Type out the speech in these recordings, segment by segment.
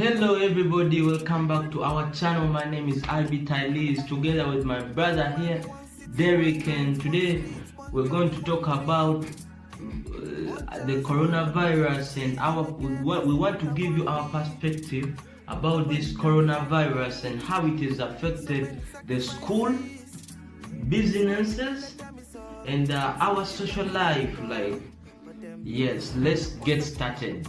Hello everybody, welcome back to our channel. My name is Albi Tylis, together with my brother here, Derek, and today we're going to talk about the coronavirus and we want to give you our perspective about this coronavirus and how it has affected the school, businesses, and our social life. Yes, let's get started.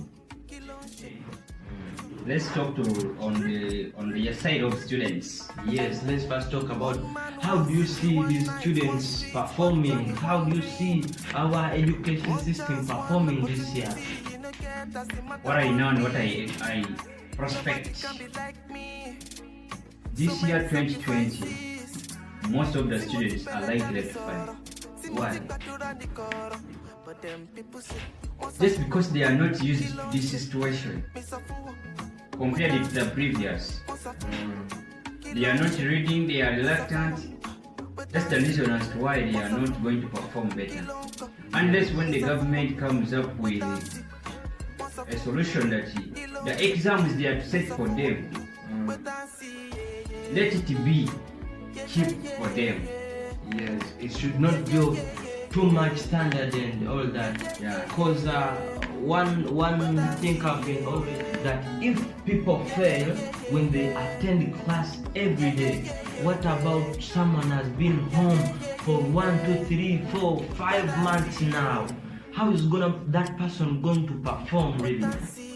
Let's talk on the side of students. Yes, let's first talk about how do you see these students performing? How do you see our education system performing this year? What I know and what I prospect. This year 2020, most of the students are likely to fail. Why? Just because they are not used to this situation. Compared to the previous, they are not reading, they are reluctant. That's the reason as to why they are not going to perform better. Unless when the government comes up with a solution that the exams they are set for them, let it be cheap for them. Yes, it should not go too much standard and all that. Yeah. Because one thing I've been always that if people fail when they attend class every day, what about someone has been home for 1, 2, 3, 4, 5 months now? How is that person going to perform really?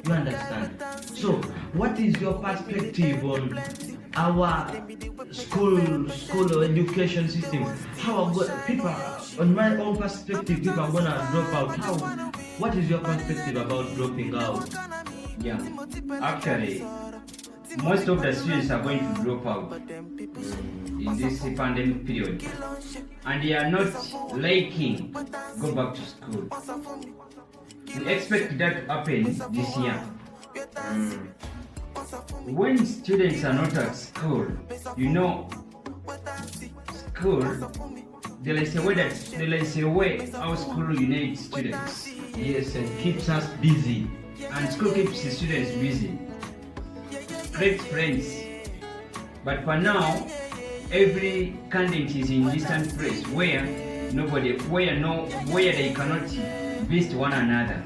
You understand? So what is your perspective on our school or education system? How people, on my own perspective, people are gonna drop out. What is your perspective about dropping out? Yeah, actually, most of the students are going to drop out in this pandemic period, and they are not liking go back to school. We expect that to happen this year. When students are not at school, school, there is a way our school unites students. Yes, and keeps us busy. And school keeps the students busy. Great friends. But for now, every candidate is in distant place where they cannot visit one another.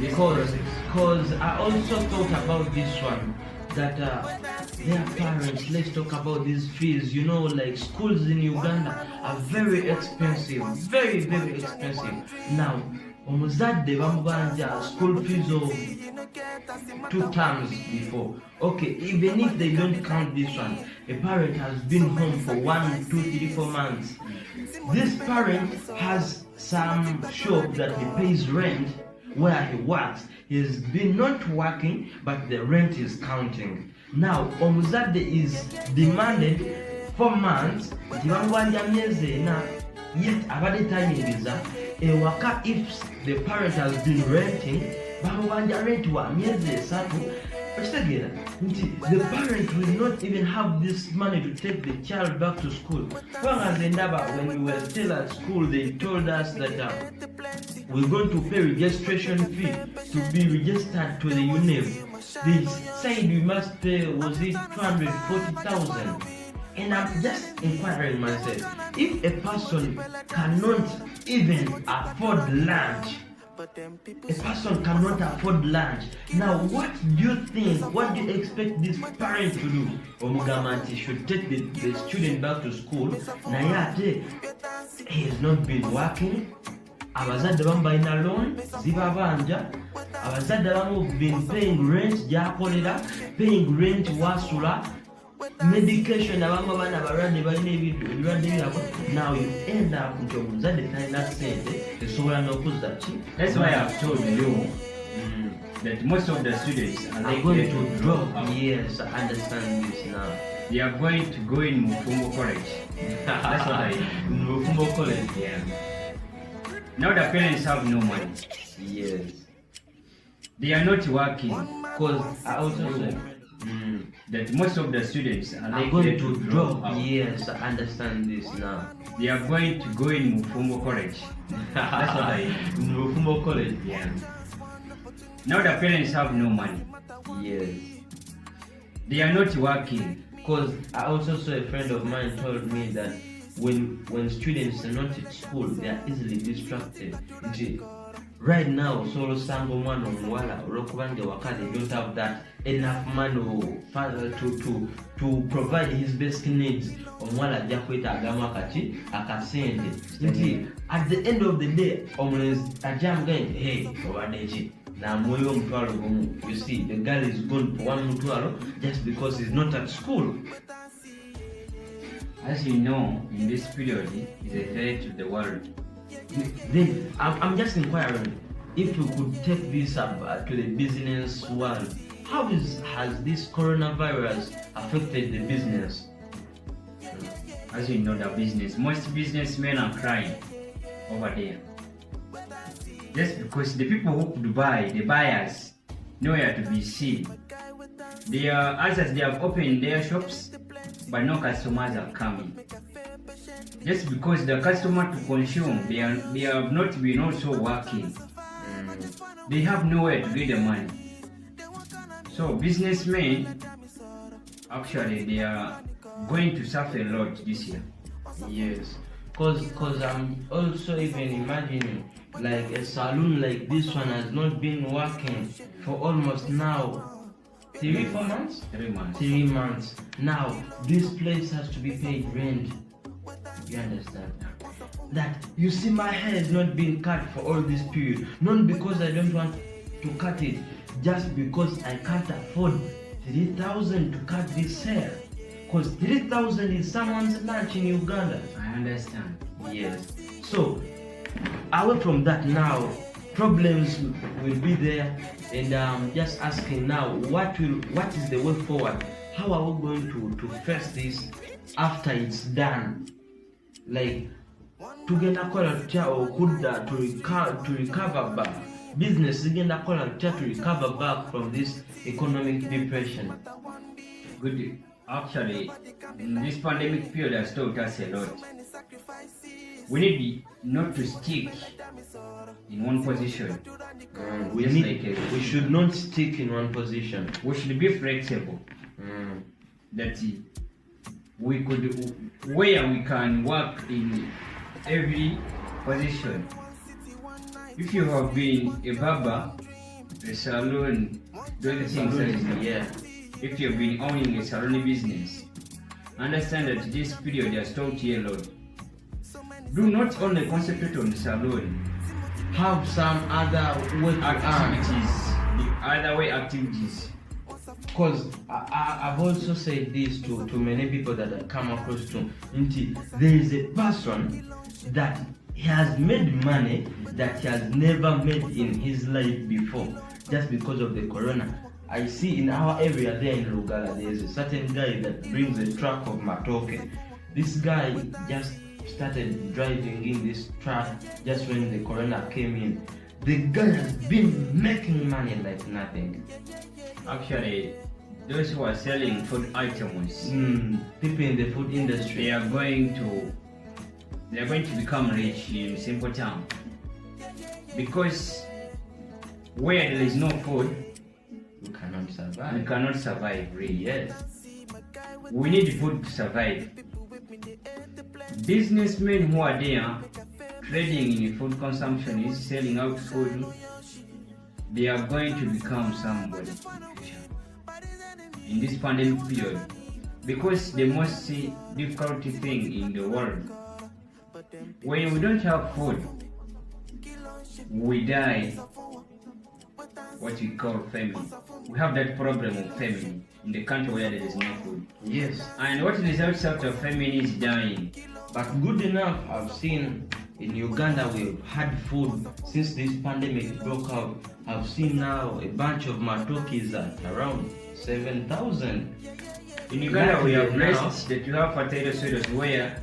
Because I also thought about this one, that their parents, let's talk about these fees. Like schools in Uganda are very expensive, very, very expensive. Now, omuzadde bamubanja school fees of 2 terms before. Okay, even if they don't count this one, a parent has been home for 1, 2, 3, 4 months. This parent has some shop that he pays rent where he works. He's been not working, but the rent is counting. Now, omuzadde is demanded 4 months, yet abadde tayingiza ewaka. If the parent has been renting, bamubanja rent wa myezi 3, the parent will not even have this money to take the child back to school. When we were still at school, they told us that we're going to pay registration fee to be registered to the UNEV. They said we must pay, was it 240,000? And I'm just inquiring myself, if a person cannot even afford lunch, now what do you think, what do you expect this parent to do? Omugamanti should take the student back to school. Nayate, he has not been working. Abazadde bambalina loan zibabanja. Abazadde bamu been paying rent gyakolera, paying rent wasula, medication abamu abaana abalwadde balina ebirwadde byabwe. Now you end up nti omuzadde talina ssente esobola n'okuzza ki. That's why I've told you that most of the students are going to drop. Yes, I understand this now. They are going to go in Mufumbo College. That's what I know. Mufumbo College. Yeah. Now the parents have no money. Yes. They are not working. Because I also said that most of the students are going to drop out. Yes, I understand this now. They are going to go in Mufumbo College. That's what I Mufumbo College. Yeah. Now the parents have no money. Yes. They are not working. Because I also saw a friend of mine told me that when students are not at school, they are easily distracted. Right now, solo sango mwana omuwala olw'okubanga waka they don't have that enough money to provide his basic needs. Omuwala ajja kwetaagamu akasente nti at the end of the day omulenzi ajja amugaye nti hey obadde ki n'amuweeyo omutwalo gumu. You see, the girl is gone for one mutwalo just because he's not at school. As you know, in this period is a threat to the world. Then I'm just inquiring if you could take this up to the business world. How has this coronavirus affected the business? As you know, the business, most businessmen are crying over there. Just because the people who could buy, the buyers, nowhere to be seen. They are, others, they have opened their shops, but no customers are coming. Just because the customer to consume, they have not been also working. They have nowhere to get the money. So businessmen, actually, they are going to suffer a lot this year. Yes, cause I'm also even imagining like a saloon like this one has not been working for almost now 4 months. 3 months. 3 months. Now this place has to be paid rent. You understand? That you see, my hair has not been cut for all this period. Not because I don't want to cut it, just because I can't afford 3,000 to cut this hair. Because 3,000 is someone's lunch in Uganda. I understand. Yes. So, away from that now, problems will be there, and I'm just asking now, what is the way forward? How are we going to face this after it's done? Like, tugenda kola tutya okudda to recover back. Business igenda kola tutya to recover back from this economic depression. Good. Actually, this pandemic period has taught us a lot. We need not to stick in one position. We should not stick in one position. We should be flexible. That we could, where we can work in every position. If you have been a barber, a salon, doing the things, Yeah. If you've been owning a salon business, understand that this period has taught you a lot. Do not only concentrate on the salon. Have some other way to activities, the other way activities. Because I've also said this to many people that I come across to. There is a person that he has made money that he has never made in his life before, just because of the corona. I see in our area there in Lugala, there is a certain guy that brings a truck of matoke. This guy just started driving in this truck just when the corona came in. The guy has been making money like nothing. Actually, those who are selling food items, people in the food industry, they are going to become rich in simple terms. Because where there is no food, you cannot survive. You cannot survive, really. Yes. We need food to survive. Businessmen who are there trading in food consumption is selling out food. They are going to become somebody in this pandemic period, because the most difficult thing in the world, when we don't have food, we die. What we call famine. We have that problem of famine in the country where there is no food. Yes. And what results out of famine is dying. But good enough, I've seen in Uganda we've had food since this pandemic broke out. I've seen now a bunch of matokis at around 7,000. In Uganda we have blessed that you have potato soils where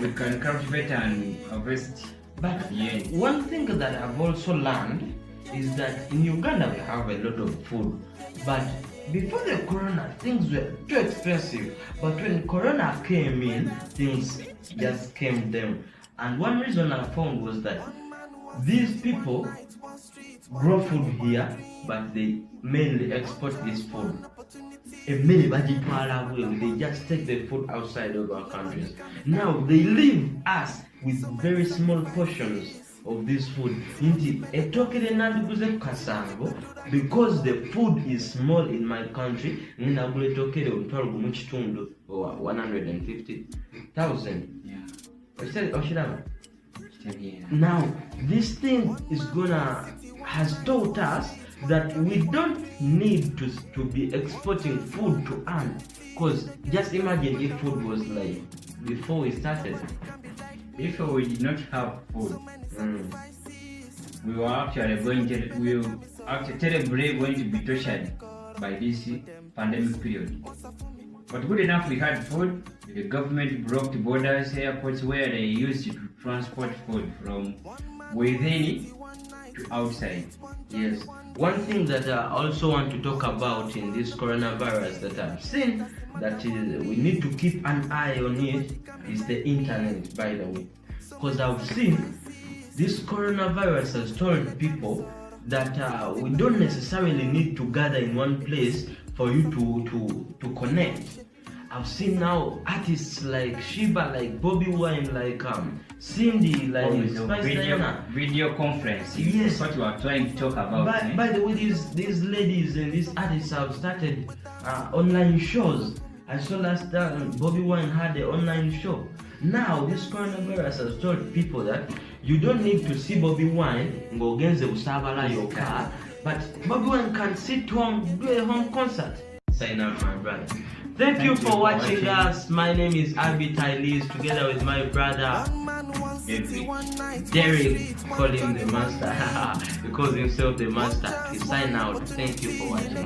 we can cultivate and harvest. But one thing that I've also learned is that in Uganda we have a lot of food, but before the corona things were too expensive, but when corona came in things just came down. And one reason I found was that these people grow food here, but they mainly export this food. And many they just take the food outside of our countries. Now they leave us with very small portions of this food. Because the food is small in my country, 150,000. Yeah. Now this thing has taught us that we don't need to be exporting food to earn. Because just imagine if food was like before we started. If we did not have food, we were actually terribly going to be tortured by this pandemic period. But good enough we had food. The government blocked borders, airports where they used to transport food from within to outside. Yes. One thing that I also want to talk about in this coronavirus that I've seen that we need to keep an eye on it is the internet, by the way. Because I've seen this coronavirus has told people that we don't necessarily need to gather in one place for you to connect. I've seen now artists like Shiba, like Bobby Wine, like Cindy, like video conference. Yes, that's what you are trying to talk about. By the way, these ladies and these artists have started online shows. I saw last time Bobby Wine had an online show. Now this coronavirus has told people that you don't need to see Bobby Wine go against the Usabala your car, but Bobby Wine can sit home, do a home concert. Sign out, my brother. Thank you for watching us. My name is Abby Tylis, together with my brother Derek, call him the master. He calls himself the master. He sign out. Thank you for watching.